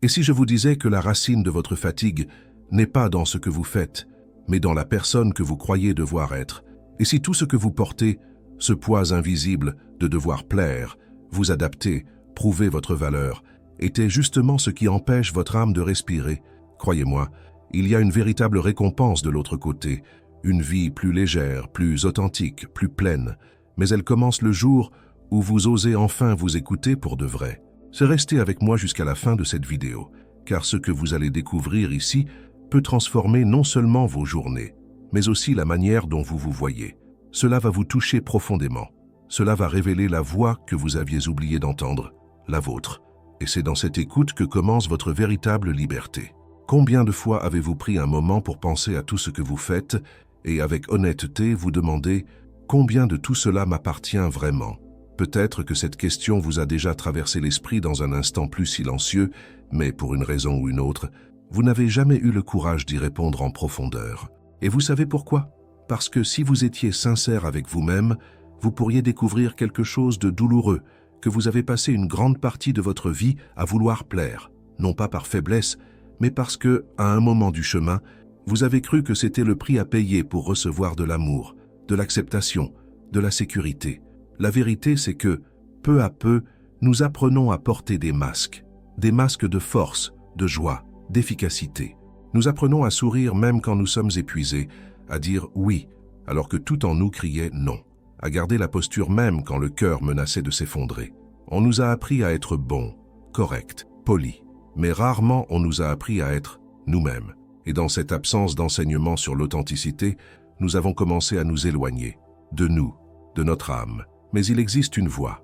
Et si je vous disais que la racine de votre fatigue n'est pas dans ce que vous faites, mais dans la personne que vous croyez devoir être, et si tout ce que vous portez, ce poids invisible de devoir plaire, vous adapter, prouver votre valeur, était justement ce qui empêche votre âme de respirer, croyez-moi, il y a une véritable récompense de l'autre côté, une vie plus légère, plus authentique, plus pleine, mais elle commence le jour où vous osez enfin vous écouter pour de vrai. C'est rester avec moi jusqu'à la fin de cette vidéo, car ce que vous allez découvrir ici peut transformer non seulement vos journées, mais aussi la manière dont vous vous voyez. Cela va vous toucher profondément. Cela va révéler la voix que vous aviez oublié d'entendre, la vôtre. Et c'est dans cette écoute que commence votre véritable liberté. Combien de fois avez-vous pris un moment pour penser à tout ce que vous faites et avec honnêteté vous demander combien de tout cela m'appartient vraiment? Peut-être que cette question vous a déjà traversé l'esprit dans un instant plus silencieux, mais pour une raison ou une autre, vous n'avez jamais eu le courage d'y répondre en profondeur. Et vous savez pourquoi? Parce que si vous étiez sincère avec vous-même, vous pourriez découvrir quelque chose de douloureux, que vous avez passé une grande partie de votre vie à vouloir plaire, non pas par faiblesse, mais parce que, à un moment du chemin, vous avez cru que c'était le prix à payer pour recevoir de l'amour, de l'acceptation, de la sécurité. La vérité, c'est que, peu à peu, nous apprenons à porter des masques de force, de joie, d'efficacité. Nous apprenons à sourire même quand nous sommes épuisés, à dire oui, alors que tout en nous criait non, à garder la posture même quand le cœur menaçait de s'effondrer. On nous a appris à être bons, corrects, polis, mais rarement on nous a appris à être nous-mêmes. Et dans cette absence d'enseignement sur l'authenticité, nous avons commencé à nous éloigner de nous, de notre âme. Mais il existe une voix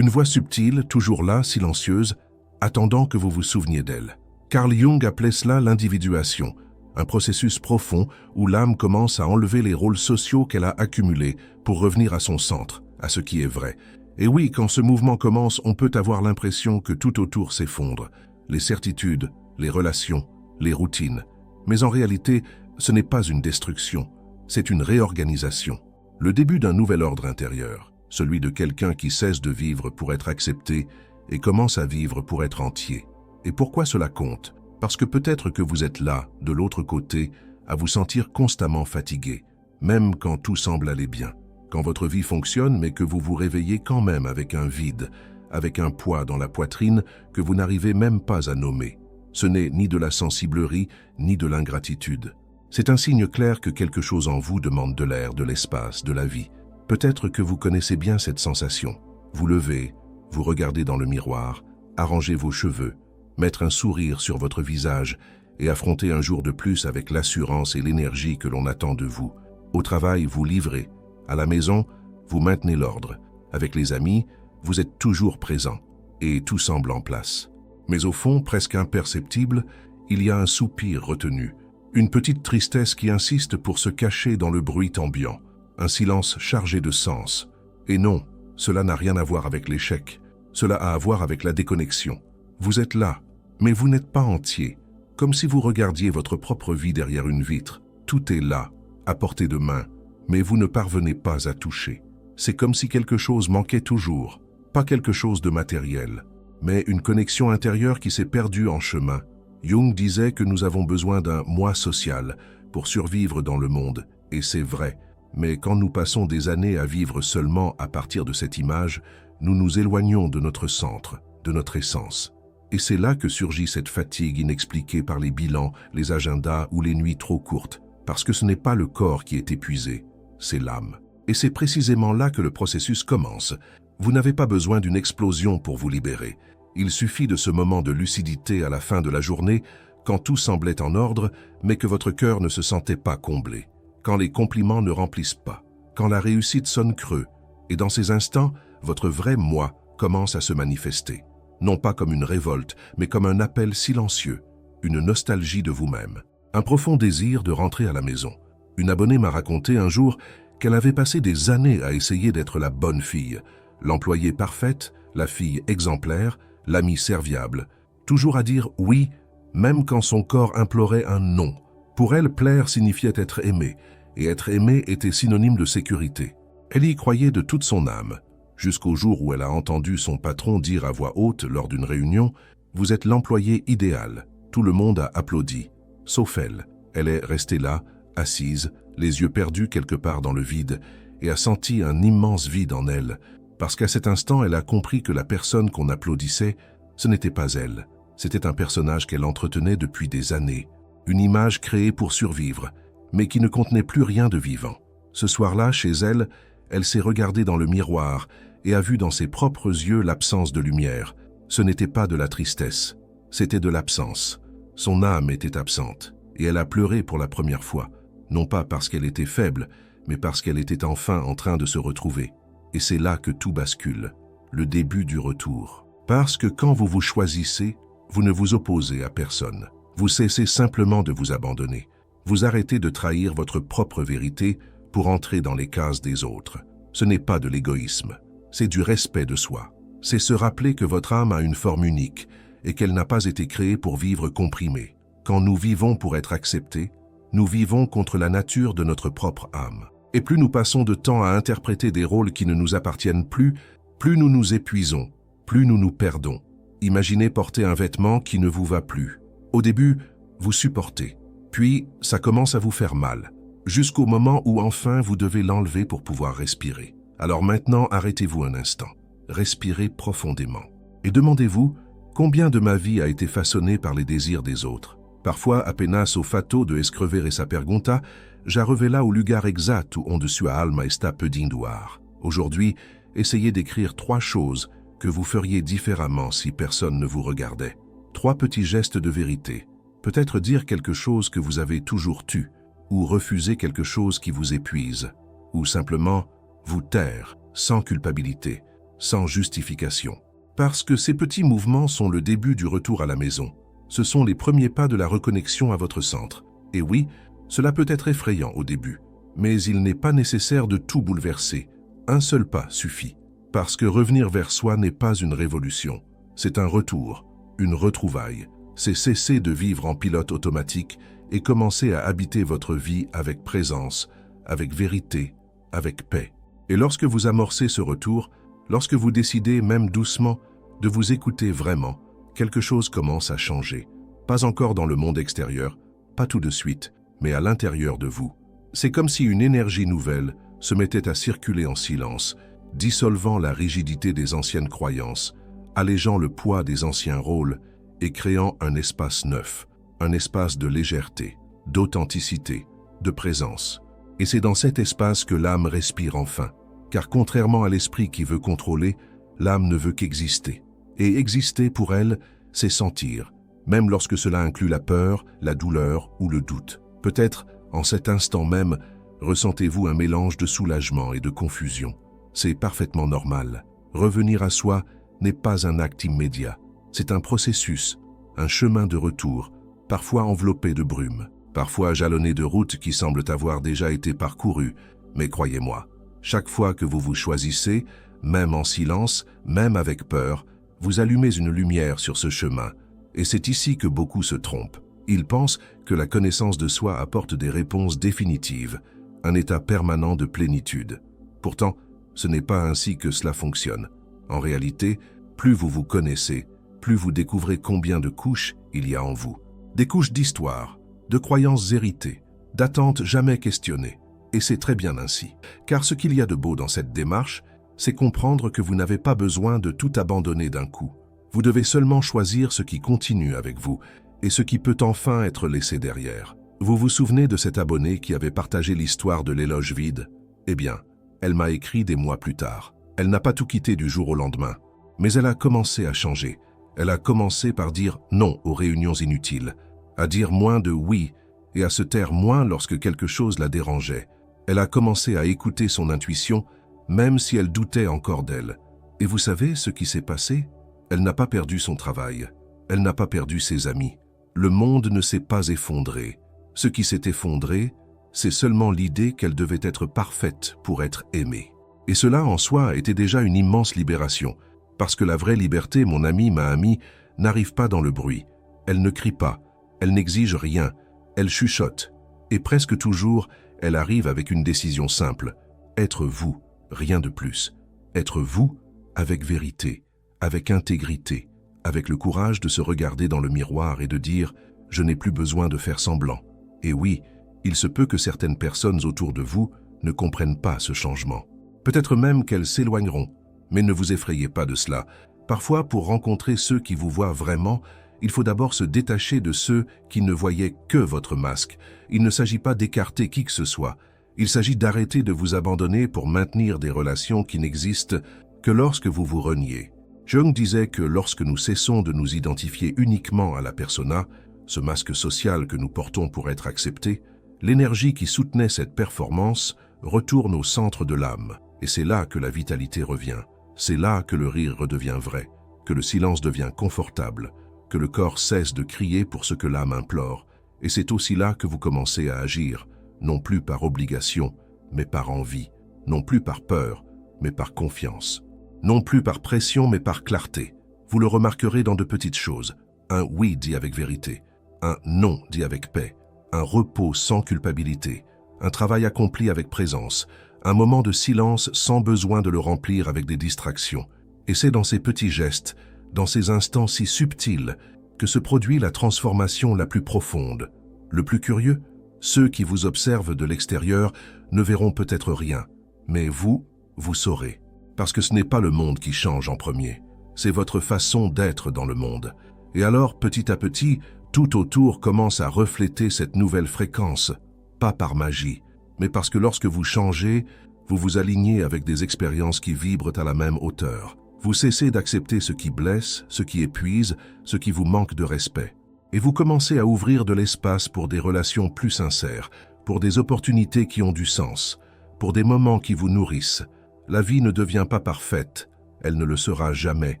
subtile, toujours là, silencieuse, attendant que vous vous souveniez d'elle. Carl Jung appelait cela l'individuation, un processus profond où l'âme commence à enlever les rôles sociaux qu'elle a accumulés pour revenir à son centre, à ce qui est vrai. Et oui, quand ce mouvement commence, on peut avoir l'impression que tout autour s'effondre, les certitudes, les relations, les routines. Mais en réalité, ce n'est pas une destruction, c'est une réorganisation. Le début d'un nouvel ordre intérieur, celui de quelqu'un qui cesse de vivre pour être accepté et commence à vivre pour être entier. Et pourquoi cela compte? Parce que peut-être que vous êtes là, de l'autre côté, à vous sentir constamment fatigué, même quand tout semble aller bien, quand votre vie fonctionne mais que vous vous réveillez quand même avec un vide, avec un poids dans la poitrine que vous n'arrivez même pas à nommer. Ce n'est ni de la sensiblerie, ni de l'ingratitude. C'est un signe clair que quelque chose en vous demande de l'air, de l'espace, de la vie. Peut-être que vous connaissez bien cette sensation. Vous levez, vous regardez dans le miroir, arrangez vos cheveux, mettre un sourire sur votre visage et affronter un jour de plus avec l'assurance et l'énergie que l'on attend de vous. Au travail, vous livrez. À la maison, vous maintenez l'ordre. Avec les amis, vous êtes toujours présent et tout semble en place. Mais au fond, presque imperceptible, il y a un soupir retenu, une petite tristesse qui insiste pour se cacher dans le bruit ambiant, un silence chargé de sens. Et non, cela n'a rien à voir avec l'échec, cela a à voir avec la déconnexion. Vous êtes là, mais vous n'êtes pas entier, comme si vous regardiez votre propre vie derrière une vitre. Tout est là, à portée de main, mais vous ne parvenez pas à toucher. C'est comme si quelque chose manquait toujours, pas quelque chose de matériel, mais une connexion intérieure qui s'est perdue en chemin. Jung disait que nous avons besoin d'un moi social pour survivre dans le monde, et c'est vrai. Mais quand nous passons des années à vivre seulement à partir de cette image, nous nous éloignons de notre centre, de notre essence. Et c'est là que surgit cette fatigue inexpliquée par les bilans, les agendas ou les nuits trop courtes, parce que ce n'est pas le corps qui est épuisé, c'est l'âme. Et c'est précisément là que le processus commence. Vous n'avez pas besoin d'une explosion pour vous libérer. Il suffit de ce moment de lucidité à la fin de la journée, quand tout semblait en ordre, mais que votre cœur ne se sentait pas comblé. Quand les compliments ne remplissent pas, quand la réussite sonne creux, et dans ces instants, votre vrai moi commence à se manifester. Non pas comme une révolte, mais comme un appel silencieux, une nostalgie de vous-même, un profond désir de rentrer à la maison. Une abonnée m'a raconté un jour qu'elle avait passé des années à essayer d'être la bonne fille, l'employée parfaite, la fille exemplaire, l'amie serviable, toujours à dire oui, même quand son corps implorait un non. Pour elle, plaire signifiait être aimée, et être aimée était synonyme de sécurité. Elle y croyait de toute son âme, jusqu'au jour où elle a entendu son patron dire à voix haute lors d'une réunion Vous êtes l'employé idéal. Tout le monde a applaudi, sauf elle. Elle est restée là, assise, les yeux perdus quelque part dans le vide, et a senti un immense vide en elle, parce qu'à cet instant, elle a compris que la personne qu'on applaudissait, ce n'était pas elle. C'était un personnage qu'elle entretenait depuis des années, une image créée pour survivre, mais qui ne contenait plus rien de vivant. Ce soir-là, chez elle, elle s'est regardée dans le miroir et a vu dans ses propres yeux l'absence de lumière. Ce n'était pas de la tristesse, c'était de l'absence. Son âme était absente, et elle a pleuré pour la première fois, non pas parce qu'elle était faible, mais parce qu'elle était enfin en train de se retrouver. Et c'est là que tout bascule, le début du retour. Parce que quand vous vous choisissez, vous ne vous opposez à personne. Vous cessez simplement de vous abandonner. Vous arrêtez de trahir votre propre vérité pour entrer dans les cases des autres. Ce n'est pas de l'égoïsme, c'est du respect de soi. C'est se rappeler que votre âme a une forme unique et qu'elle n'a pas été créée pour vivre comprimée. Quand nous vivons pour être acceptés, nous vivons contre la nature de notre propre âme. Et plus nous passons de temps à interpréter des rôles qui ne nous appartiennent plus, plus nous nous épuisons, plus nous nous perdons. Imaginez porter un vêtement qui ne vous va plus. Au début, vous supportez, puis ça commence à vous faire mal, jusqu'au moment où enfin vous devez l'enlever pour pouvoir respirer. Alors maintenant, arrêtez-vous un instant, respirez profondément et demandez-vous combien de ma vie a été façonnée par les désirs des autres. Parfois, apenas o fato de escrever essa pergunta, já revela o lugar exact onde sua alma está pedindo ar. Aujourd'hui, essayez d'écrire 3 choses que vous feriez différemment si personne ne vous regardait. 3 petits gestes de vérité. Peut-être dire quelque chose que vous avez toujours tu, ou refuser quelque chose qui vous épuise, ou simplement vous taire, sans culpabilité, sans justification. Parce que ces petits mouvements sont le début du retour à la maison. Ce sont les premiers pas de la reconnexion à votre centre. Et oui, cela peut être effrayant au début, mais il n'est pas nécessaire de tout bouleverser. Un seul pas suffit. Parce que revenir vers soi n'est pas une révolution. C'est un retour, une retrouvaille. C'est cesser de vivre en pilote automatique et commencer à habiter votre vie avec présence, avec vérité, avec paix. Et lorsque vous amorcez ce retour, lorsque vous décidez, même doucement, de vous écouter vraiment, quelque chose commence à changer. Pas encore dans le monde extérieur, pas tout de suite, mais à l'intérieur de vous. C'est comme si une énergie nouvelle se mettait à circuler en silence, dissolvant la rigidité des anciennes croyances, allégeant le poids des anciens rôles et créant un espace neuf, un espace de légèreté, d'authenticité, de présence. Et c'est dans cet espace que l'âme respire enfin, car contrairement à l'esprit qui veut contrôler, l'âme ne veut qu'exister. Et exister pour elle, c'est sentir, même lorsque cela inclut la peur, la douleur ou le doute. Peut-être, en cet instant même, ressentez-vous un mélange de soulagement et de confusion. C'est parfaitement normal. Revenir à soi n'est pas un acte immédiat. C'est un processus, un chemin de retour, parfois enveloppé de brume, parfois jalonné de routes qui semblent avoir déjà été parcourues. Mais croyez-moi, chaque fois que vous vous choisissez, même en silence, même avec peur, vous allumez une lumière sur ce chemin. Et c'est ici que beaucoup se trompent. Ils pensent que la connaissance de soi apporte des réponses définitives, un état permanent de plénitude. Pourtant, ce n'est pas ainsi que cela fonctionne. En réalité, plus vous vous connaissez, plus vous découvrez combien de couches il y a en vous. Des couches d'histoire, de croyances héritées, d'attentes jamais questionnées. Et c'est très bien ainsi. Car ce qu'il y a de beau dans cette démarche, c'est comprendre que vous n'avez pas besoin de tout abandonner d'un coup. Vous devez seulement choisir ce qui continue avec vous et ce qui peut enfin être laissé derrière. Vous vous souvenez de cette abonnée qui avait partagé l'histoire de l'éloge vide? Eh bien, elle m'a écrit des mois plus tard. Elle n'a pas tout quitté du jour au lendemain, mais elle a commencé à changer. Elle a commencé par dire non aux réunions inutiles, à dire moins de oui et à se taire moins lorsque quelque chose la dérangeait. Elle a commencé à écouter son intuition, même si elle doutait encore d'elle. Et vous savez ce qui s'est passé? Elle n'a pas perdu son travail. Elle n'a pas perdu ses amis. Le monde ne s'est pas effondré. Ce qui s'est effondré, c'est seulement l'idée qu'elle devait être parfaite pour être aimée. Et cela en soi était déjà une immense libération, parce que la vraie liberté, mon ami, ma amie, n'arrive pas dans le bruit. Elle ne crie pas, elle n'exige rien, elle chuchote. Et presque toujours, elle arrive avec une décision simple. Être vous, rien de plus. Être vous avec vérité, avec intégrité, avec le courage de se regarder dans le miroir et de dire « Je n'ai plus besoin de faire semblant ». Et oui, il se peut que certaines personnes autour de vous ne comprennent pas ce changement. Peut-être même qu'elles s'éloigneront, mais ne vous effrayez pas de cela. Parfois, pour rencontrer ceux qui vous voient vraiment, il faut d'abord se détacher de ceux qui ne voyaient que votre masque. Il ne s'agit pas d'écarter qui que ce soit. Il s'agit d'arrêter de vous abandonner pour maintenir des relations qui n'existent que lorsque vous vous reniez. Jung disait que lorsque nous cessons de nous identifier uniquement à la persona, ce masque social que nous portons pour être acceptés, l'énergie qui soutenait cette performance retourne au centre de l'âme. Et c'est là que la vitalité revient. C'est là que le rire redevient vrai, que le silence devient confortable, que le corps cesse de crier pour ce que l'âme implore. Et c'est aussi là que vous commencez à agir, non plus par obligation, mais par envie, non plus par peur, mais par confiance, non plus par pression, mais par clarté. Vous le remarquerez dans de petites choses. Un oui dit avec vérité, un non dit avec paix, un repos sans culpabilité, un travail accompli avec présence, un moment de silence sans besoin de le remplir avec des distractions. Et c'est dans ces petits gestes, dans ces instants si subtils, que se produit la transformation la plus profonde. Le plus curieux, ceux qui vous observent de l'extérieur ne verront peut-être rien, mais vous saurez. Parce que ce n'est pas le monde qui change en premier, c'est votre façon d'être dans le monde. Et alors, petit à petit, tout autour commence à refléter cette nouvelle fréquence, pas par magie, mais parce que lorsque vous changez, vous vous alignez avec des expériences qui vibrent à la même hauteur. Vous cessez d'accepter ce qui blesse, ce qui épuise, ce qui vous manque de respect. Et vous commencez à ouvrir de l'espace pour des relations plus sincères, pour des opportunités qui ont du sens, pour des moments qui vous nourrissent. La vie ne devient pas parfaite, elle ne le sera jamais,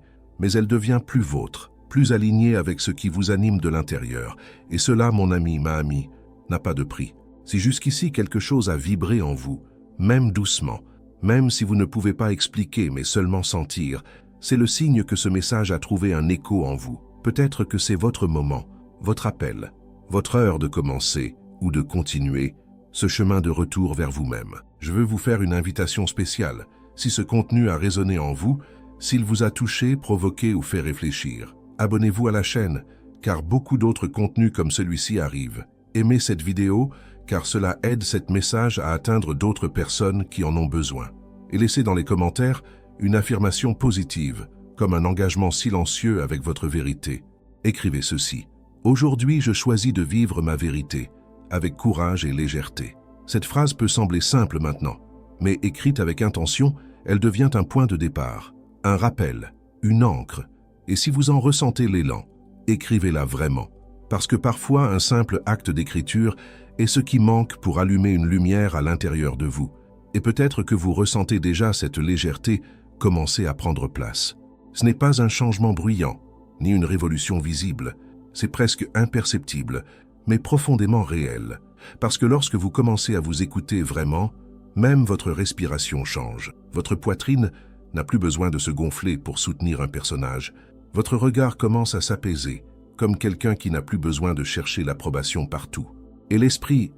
mais elle devient plus vôtre, plus alignée avec ce qui vous anime de l'intérieur. Et cela, mon ami, ma amie, n'a pas de prix. Si jusqu'ici quelque chose a vibré en vous, même doucement, même si vous ne pouvez pas expliquer mais seulement sentir, c'est le signe que ce message a trouvé un écho en vous. Peut-être que c'est votre moment, votre appel, votre heure de commencer ou de continuer ce chemin de retour vers vous-même. Je veux vous faire une invitation spéciale. Si ce contenu a résonné en vous, s'il vous a touché, provoqué ou fait réfléchir, abonnez-vous à la chaîne, car beaucoup d'autres contenus comme celui-ci arrivent. Aimez cette vidéo, car cela aide cet message à atteindre d'autres personnes qui en ont besoin. Et laissez dans les commentaires une affirmation positive, comme un engagement silencieux avec votre vérité. Écrivez ceci. Aujourd'hui, je choisis de vivre ma vérité, avec courage et légèreté. Cette phrase peut sembler simple maintenant, mais écrite avec intention, elle devient un point de départ, un rappel, une encre. Et si vous en ressentez l'élan, écrivez-la vraiment. Parce que parfois, un simple acte d'écriture est ce qui manque pour allumer une lumière à l'intérieur de vous. Et peut-être que vous ressentez déjà cette légèreté commencer à prendre place. Ce n'est pas un changement bruyant, ni une révolution visible. C'est presque imperceptible, mais profondément réel. Parce que lorsque vous commencez à vous écouter vraiment, même votre respiration change. Votre poitrine n'a plus besoin de se gonfler pour soutenir un personnage. Votre regard commence à s'apaiser, comme quelqu'un qui n'a plus besoin de chercher l'approbation partout. Et l'esprit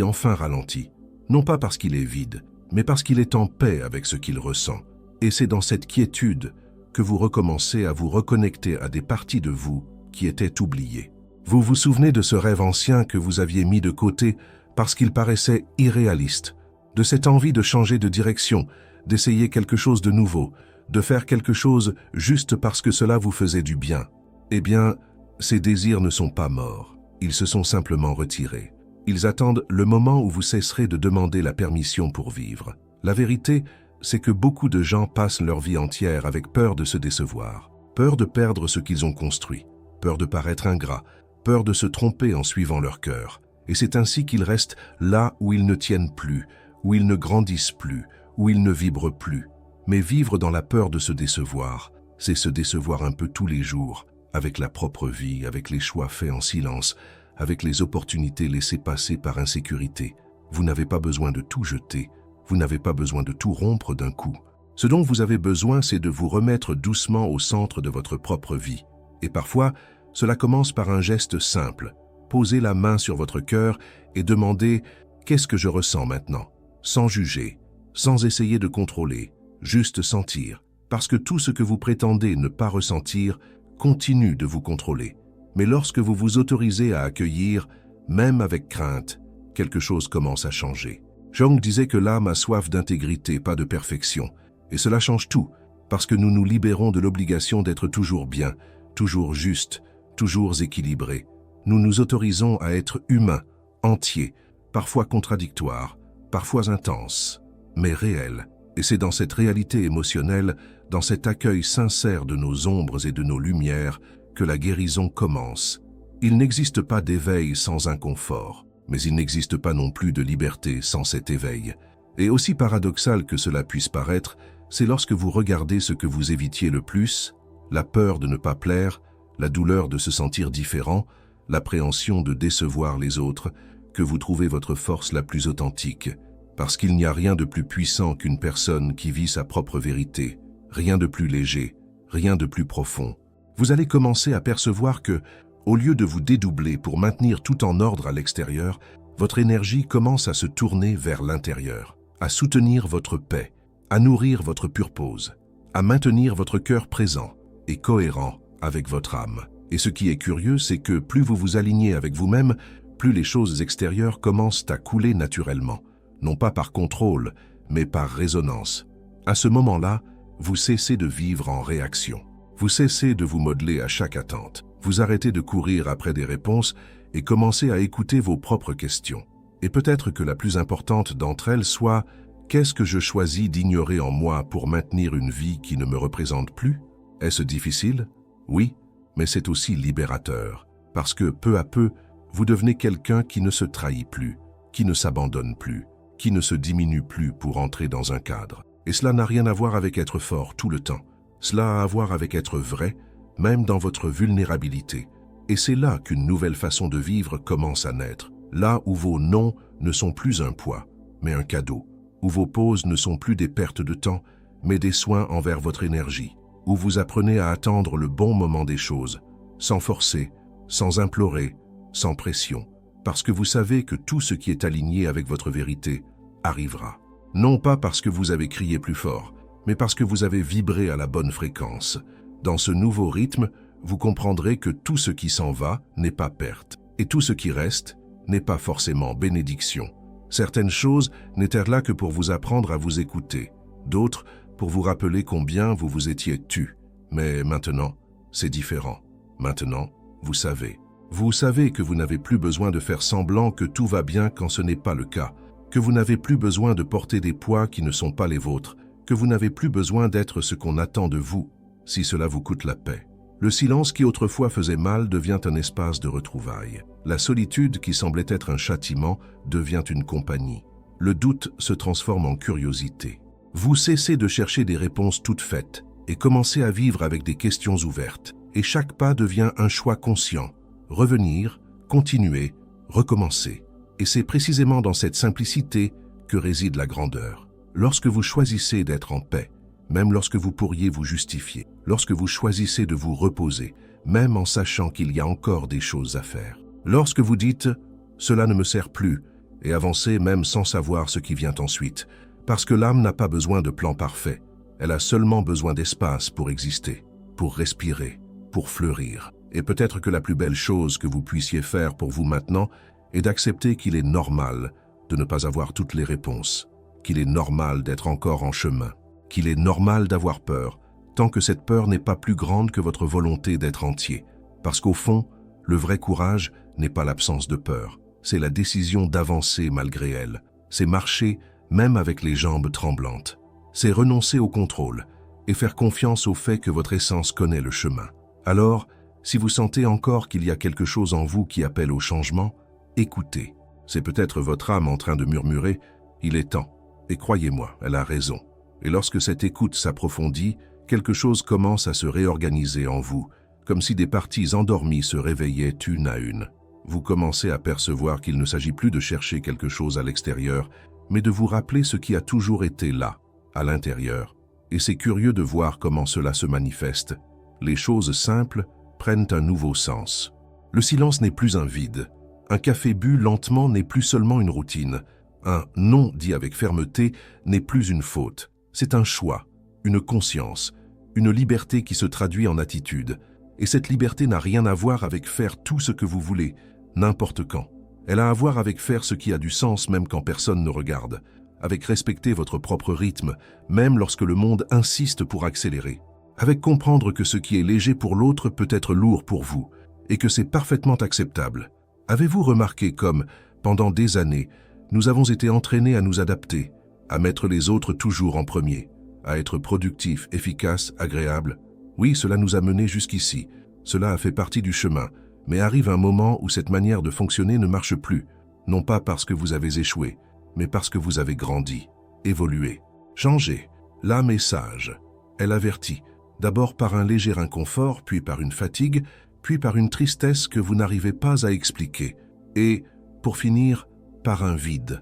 enfin ralentit, non pas parce qu'il est vide, mais parce qu'il est en paix avec ce qu'il ressent. Et c'est dans cette quiétude que vous recommencez à vous reconnecter à des parties de vous qui étaient oubliées. Vous vous souvenez de ce rêve ancien que vous aviez mis de côté parce qu'il paraissait irréaliste, de cette envie de changer de direction, d'essayer quelque chose de nouveau, de faire quelque chose juste parce que cela vous faisait du bien. Eh bien, ces désirs ne sont pas morts, ils se sont simplement retirés. Ils attendent le moment où vous cesserez de demander la permission pour vivre. La vérité, c'est que beaucoup de gens passent leur vie entière avec peur de se décevoir, peur de perdre ce qu'ils ont construit, peur de paraître ingrats, peur de se tromper en suivant leur cœur. Et c'est ainsi qu'ils restent là où ils ne tiennent plus, où ils ne grandissent plus, où ils ne vibrent plus. Mais vivre dans la peur de se décevoir, c'est se décevoir un peu tous les jours, avec la propre vie, avec les choix faits en silence, avec les opportunités laissées passer par insécurité. Vous n'avez pas besoin de tout jeter, vous n'avez pas besoin de tout rompre d'un coup. Ce dont vous avez besoin, c'est de vous remettre doucement au centre de votre propre vie. Et parfois, cela commence par un geste simple. Posez la main sur votre cœur et demandez « Qu'est-ce que je ressens maintenant ?» Sans juger, sans essayer de contrôler, juste sentir. Parce que tout ce que vous prétendez ne pas ressentir continue de vous contrôler. Mais lorsque vous vous autorisez à accueillir, même avec crainte, quelque chose commence à changer. Jung disait que l'âme a soif d'intégrité, pas de perfection. Et cela change tout, parce que nous nous libérons de l'obligation d'être toujours bien, toujours juste, toujours équilibré. Nous nous autorisons à être humains, entiers, parfois contradictoires, parfois intenses, mais réels. Et c'est dans cette réalité émotionnelle, dans cet accueil sincère de nos ombres et de nos lumières, que la guérison commence. Il n'existe pas d'éveil sans inconfort, mais il n'existe pas non plus de liberté sans cet éveil. Et aussi paradoxal que cela puisse paraître, c'est lorsque vous regardez ce que vous évitiez le plus, la peur de ne pas plaire, la douleur de se sentir différent, l'appréhension de décevoir les autres, que vous trouvez votre force la plus authentique. Parce qu'il n'y a rien de plus puissant qu'une personne qui vit sa propre vérité, rien de plus léger, rien de plus profond. Vous allez commencer à percevoir que, au lieu de vous dédoubler pour maintenir tout en ordre à l'extérieur, votre énergie commence à se tourner vers l'intérieur, à soutenir votre paix, à nourrir votre purpose, à maintenir votre cœur présent et cohérent avec votre âme. Et ce qui est curieux, c'est que plus vous vous alignez avec vous-même, plus les choses extérieures commencent à couler naturellement, non pas par contrôle, mais par résonance. À ce moment-là, vous cessez de vivre en réaction. Vous cessez de vous modeler à chaque attente. Vous arrêtez de courir après des réponses et commencez à écouter vos propres questions. Et peut-être que la plus importante d'entre elles soit « Qu'est-ce que je choisis d'ignorer en moi pour maintenir une vie qui ne me représente plus ?» Est-ce difficile? Oui, mais c'est aussi libérateur. Parce que peu à peu, vous devenez quelqu'un qui ne se trahit plus, qui ne s'abandonne plus, qui ne se diminue plus pour entrer dans un cadre. Et cela n'a rien à voir avec être fort tout le temps. Cela a à voir avec être vrai, même dans votre vulnérabilité. Et c'est là qu'une nouvelle façon de vivre commence à naître. Là où vos non ne sont plus un poids, mais un cadeau. Où vos pauses ne sont plus des pertes de temps, mais des soins envers votre énergie. Où vous apprenez à attendre le bon moment des choses, sans forcer, sans implorer, sans pression. Parce que vous savez que tout ce qui est aligné avec votre vérité arrivera. Non pas parce que vous avez crié plus fort, mais parce que vous avez vibré à la bonne fréquence. Dans ce nouveau rythme, vous comprendrez que tout ce qui s'en va n'est pas perte, et tout ce qui reste n'est pas forcément bénédiction. Certaines choses n'étaient là que pour vous apprendre à vous écouter, d'autres pour vous rappeler combien vous vous étiez tu. Mais maintenant, c'est différent. Maintenant, vous savez. Vous savez que vous n'avez plus besoin de faire semblant que tout va bien quand ce n'est pas le cas, que vous n'avez plus besoin de porter des poids qui ne sont pas les vôtres, que vous n'avez plus besoin d'être ce qu'on attend de vous, si cela vous coûte la paix. Le silence qui autrefois faisait mal devient un espace de retrouvailles. La solitude qui semblait être un châtiment devient une compagnie. Le doute se transforme en curiosité. Vous cessez de chercher des réponses toutes faites et commencez à vivre avec des questions ouvertes. Et chaque pas devient un choix conscient. Revenir, continuer, recommencer. Et c'est précisément dans cette simplicité que réside la grandeur. Lorsque vous choisissez d'être en paix, même lorsque vous pourriez vous justifier, lorsque vous choisissez de vous reposer, même en sachant qu'il y a encore des choses à faire. Lorsque vous dites « cela ne me sert plus » et avancez même sans savoir ce qui vient ensuite, parce que l'âme n'a pas besoin de plan parfait, elle a seulement besoin d'espace pour exister, pour respirer, pour fleurir. Et peut-être que la plus belle chose que vous puissiez faire pour vous maintenant est d'accepter qu'il est normal de ne pas avoir toutes les réponses, qu'il est normal d'être encore en chemin, qu'il est normal d'avoir peur, tant que cette peur n'est pas plus grande que votre volonté d'être entier. Parce qu'au fond, le vrai courage n'est pas l'absence de peur, c'est la décision d'avancer malgré elle, c'est marcher même avec les jambes tremblantes, c'est renoncer au contrôle et faire confiance au fait que votre essence connaît le chemin. Alors, si vous sentez encore qu'il y a quelque chose en vous qui appelle au changement, écoutez. C'est peut-être votre âme en train de murmurer « il est temps ». Et croyez-moi, elle a raison. Et lorsque cette écoute s'approfondit, quelque chose commence à se réorganiser en vous, comme si des parties endormies se réveillaient une à une. Vous commencez à percevoir qu'il ne s'agit plus de chercher quelque chose à l'extérieur, mais de vous rappeler ce qui a toujours été là, à l'intérieur. Et c'est curieux de voir comment cela se manifeste. Les choses simples prennent un nouveau sens. Le silence n'est plus un vide. Un café bu lentement n'est plus seulement une routine. Un non dit avec fermeté n'est plus une faute. C'est un choix, une conscience, une liberté qui se traduit en attitude. Et cette liberté n'a rien à voir avec faire tout ce que vous voulez, n'importe quand. Elle a à voir avec faire ce qui a du sens même quand personne ne regarde, avec respecter votre propre rythme, même lorsque le monde insiste pour accélérer, avec comprendre que ce qui est léger pour l'autre peut être lourd pour vous, et que c'est parfaitement acceptable. Avez-vous remarqué comme, pendant des années, nous avons été entraînés à nous adapter, à mettre les autres toujours en premier, à être productifs, efficaces, agréables? Oui, cela nous a menés jusqu'ici, cela a fait partie du chemin, mais arrive un moment où cette manière de fonctionner ne marche plus, non pas parce que vous avez échoué, mais parce que vous avez grandi, évolué, changé. L'âme est sage. Elle avertit, d'abord par un léger inconfort, puis par une fatigue, puis par une tristesse que vous n'arrivez pas à expliquer, et, pour finir, par un vide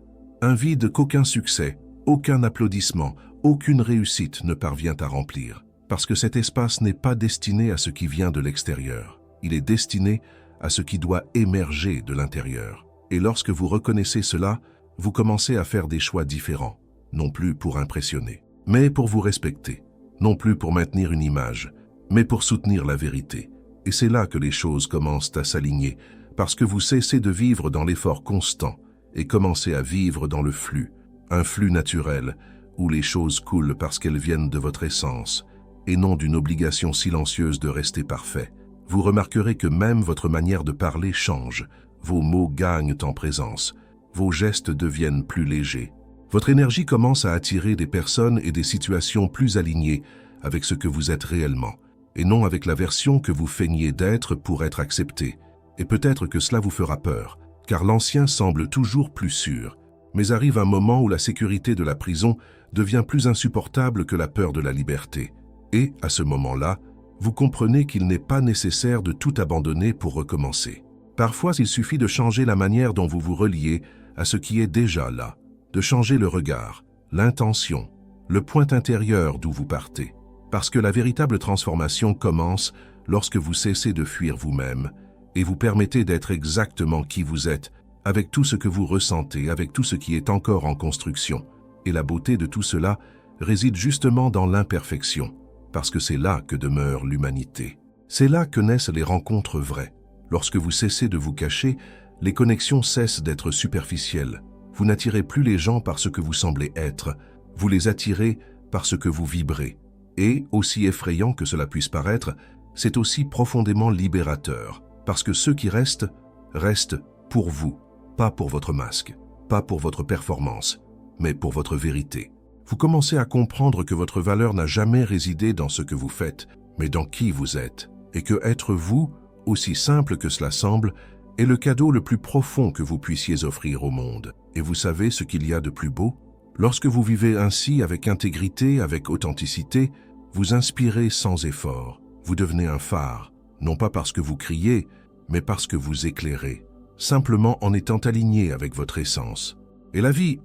qu'aucun succès, aucun applaudissement, aucune réussite ne parvient à remplir. Parce que cet espace n'est pas destiné à ce qui vient de l'extérieur. Il est destiné à ce qui doit émerger de l'intérieur. Et lorsque vous reconnaissez cela, vous commencez à faire des choix différents, non plus pour impressionner, mais pour vous respecter, non plus pour maintenir une image, mais pour soutenir la vérité. Et c'est là que les choses commencent à s'aligner, parce que vous cessez de vivre dans l'effort constant et commencez à vivre dans le flux, un flux naturel, où les choses coulent parce qu'elles viennent de votre essence, et non d'une obligation silencieuse de rester parfait. Vous remarquerez que même votre manière de parler change, vos mots gagnent en présence, vos gestes deviennent plus légers. Votre énergie commence à attirer des personnes et des situations plus alignées avec ce que vous êtes réellement, et non avec la version que vous feignez d'être pour être accepté. Et peut-être que cela vous fera peur, car l'ancien semble toujours plus sûr. Mais arrive un moment où la sécurité de la prison devient plus insupportable que la peur de la liberté. Et, à ce moment-là, vous comprenez qu'il n'est pas nécessaire de tout abandonner pour recommencer. Parfois, il suffit de changer la manière dont vous vous reliez à ce qui est déjà là, de changer le regard, l'intention, le point intérieur d'où vous partez. Parce que la véritable transformation commence lorsque vous cessez de fuir vous-même et vous permettez d'être exactement qui vous êtes, avec tout ce que vous ressentez, avec tout ce qui est encore en construction. Et la beauté de tout cela réside justement dans l'imperfection, parce que c'est là que demeure l'humanité. C'est là que naissent les rencontres vraies. Lorsque vous cessez de vous cacher, les connexions cessent d'être superficielles. Vous n'attirez plus les gens par ce que vous semblez être, vous les attirez par ce que vous vibrez. Et, aussi effrayant que cela puisse paraître, c'est aussi profondément libérateur, parce que ceux qui restent, restent pour vous, pas pour votre masque, pas pour votre performance, mais pour votre vérité. Vous commencez à comprendre que votre valeur n'a jamais résidé dans ce que vous faites, mais dans qui vous êtes, et que être vous, aussi simple que cela semble, est le cadeau le plus profond que vous puissiez offrir au monde. Et vous savez ce qu'il y a de plus beau? Lorsque vous vivez ainsi avec intégrité, avec authenticité, vous inspirez sans effort. Vous devenez un phare, non pas parce que vous criez, mais parce que vous éclairez, simplement en étant aligné avec votre essence. Et la vie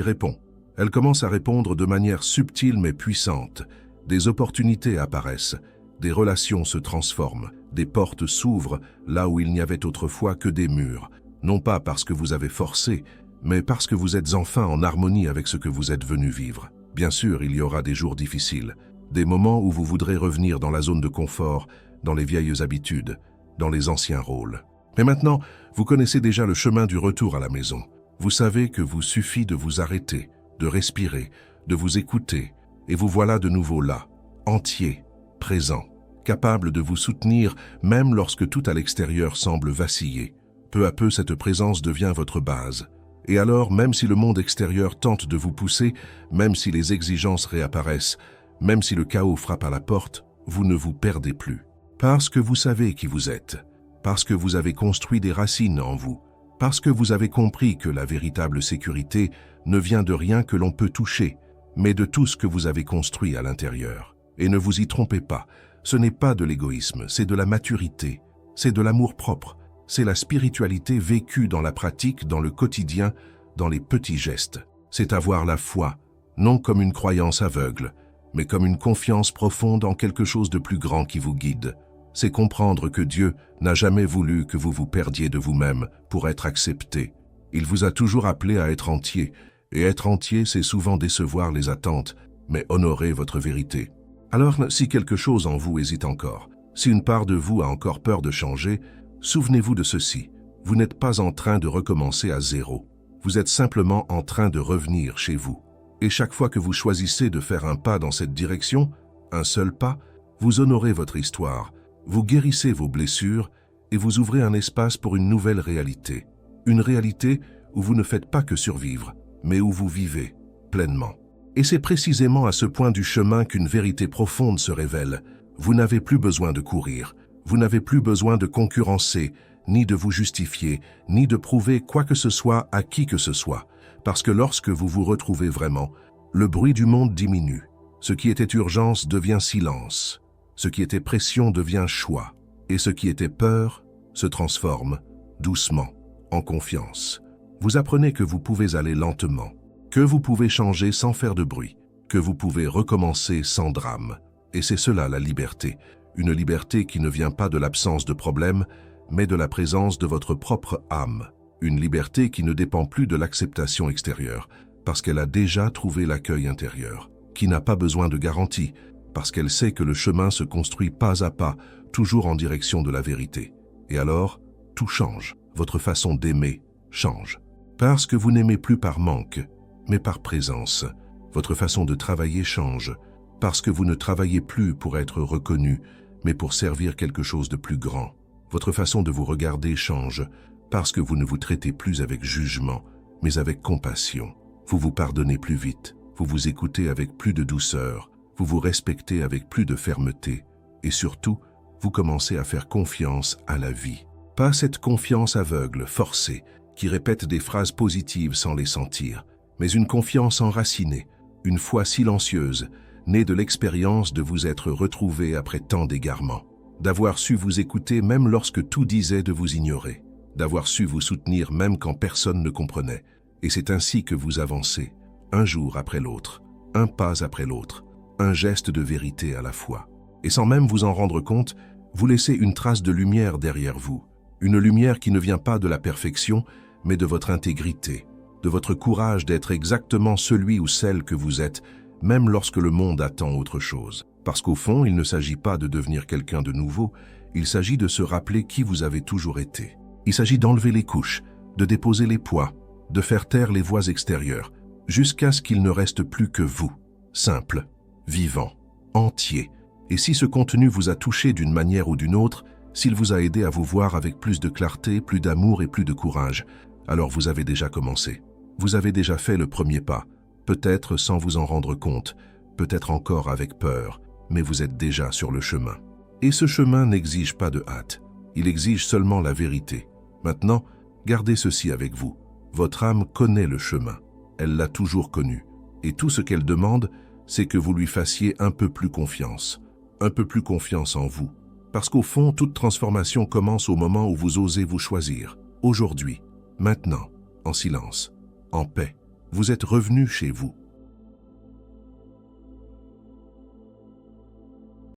répond. Elle commence à répondre de manière subtile mais puissante. Des opportunités apparaissent, des relations se transforment, des portes s'ouvrent là où il n'y avait autrefois que des murs, non pas parce que vous avez forcé, mais parce que vous êtes enfin en harmonie avec ce que vous êtes venu vivre. Bien sûr, il y aura des jours difficiles, des moments où vous voudrez revenir dans la zone de confort, dans les vieilles habitudes, dans les anciens rôles. Mais maintenant, vous connaissez déjà le chemin du retour à la maison. Vous savez que vous suffit de vous arrêter, de respirer, de vous écouter, et vous voilà de nouveau là, entier, présent, capable de vous soutenir même lorsque tout à l'extérieur semble vaciller. Peu à peu, cette présence devient votre base. Et alors, même si le monde extérieur tente de vous pousser, même si les exigences réapparaissent, même si le chaos frappe à la porte, vous ne vous perdez plus. Parce que vous savez qui vous êtes, parce que vous avez construit des racines en vous, parce que vous avez compris que la véritable sécurité ne vient de rien que l'on peut toucher, mais de tout ce que vous avez construit à l'intérieur. Et ne vous y trompez pas, ce n'est pas de l'égoïsme, c'est de la maturité, c'est de l'amour-propre, c'est la spiritualité vécue dans la pratique, dans le quotidien, dans les petits gestes. C'est avoir la foi, non comme une croyance aveugle, mais comme une confiance profonde en quelque chose de plus grand qui vous guide. C'est comprendre que Dieu n'a jamais voulu que vous vous perdiez de vous-même pour être accepté. Il vous a toujours appelé à être entier, et être entier, c'est souvent décevoir les attentes, mais honorer votre vérité. Alors, si quelque chose en vous hésite encore, Si une part de vous a encore peur de changer, souvenez-vous de ceci. Vous n'êtes pas en train de recommencer à zéro. Vous êtes simplement en train de revenir chez vous. Et chaque fois que vous choisissez de faire un pas dans cette direction, un seul pas, vous honorez votre histoire, vous guérissez vos blessures et vous ouvrez un espace pour une nouvelle réalité. Une réalité où vous ne faites pas que survivre, mais où vous vivez pleinement. Et c'est précisément à ce point du chemin qu'une vérité profonde se révèle. Vous n'avez plus besoin de courir, vous n'avez plus besoin de concurrencer, ni de vous justifier, ni de prouver quoi que ce soit à qui que ce soit. Parce que lorsque vous vous retrouvez vraiment, le bruit du monde diminue. Ce qui était urgence devient silence. Ce qui était pression devient choix. Et ce qui était peur se transforme, doucement, en confiance. Vous apprenez que vous pouvez aller lentement, que vous pouvez changer sans faire de bruit, que vous pouvez recommencer sans drame. Et c'est cela la liberté. Une liberté qui ne vient pas de l'absence de problème, mais de la présence de votre propre âme. Une liberté qui ne dépend plus de l'acceptation extérieure, parce qu'elle a déjà trouvé l'accueil intérieur, qui n'a pas besoin de garantie, parce qu'elle sait que le chemin se construit pas à pas, toujours en direction de la vérité. Et alors, tout change. Votre façon d'aimer change. Parce que vous n'aimez plus par manque, mais par présence. Votre façon de travailler change, parce que vous ne travaillez plus pour être reconnu, mais pour servir quelque chose de plus grand. Votre façon de vous regarder change, parce que vous ne vous traitez plus avec jugement, mais avec compassion. Vous vous pardonnez plus vite, vous vous écoutez avec plus de douceur, vous vous respectez avec plus de fermeté, et surtout, vous commencez à faire confiance à la vie. Pas cette confiance aveugle, forcée, qui répète des phrases positives sans les sentir, mais une confiance enracinée, une foi silencieuse, née de l'expérience de vous être retrouvé après tant d'égarements, d'avoir su vous écouter même lorsque tout disait de vous ignorer, d'avoir su vous soutenir même quand personne ne comprenait. Et c'est ainsi que vous avancez, un jour après l'autre, un pas après l'autre, un geste de vérité à la fois. Et sans même vous en rendre compte, vous laissez une trace de lumière derrière vous, une lumière qui ne vient pas de la perfection, mais de votre intégrité, de votre courage d'être exactement celui ou celle que vous êtes, même lorsque le monde attend autre chose. Parce qu'au fond, il ne s'agit pas de devenir quelqu'un de nouveau, il s'agit de se rappeler qui vous avez toujours été. Il s'agit d'enlever les couches, de déposer les poids, de faire taire les voix extérieures, jusqu'à ce qu'il ne reste plus que vous, simple, vivant, entier. Et si ce contenu vous a touché d'une manière ou d'une autre, s'il vous a aidé à vous voir avec plus de clarté, plus d'amour et plus de courage, alors vous avez déjà commencé. Vous avez déjà fait le premier pas, peut-être sans vous en rendre compte, peut-être encore avec peur, mais vous êtes déjà sur le chemin. Et ce chemin n'exige pas de hâte, il exige seulement la vérité. Maintenant, gardez ceci avec vous. Votre âme connaît le chemin, elle l'a toujours connu, et tout ce qu'elle demande, c'est que vous lui fassiez un peu plus confiance en vous. Parce qu'au fond, toute transformation commence au moment où vous osez vous choisir. Aujourd'hui, maintenant, en silence, en paix, vous êtes revenu chez vous.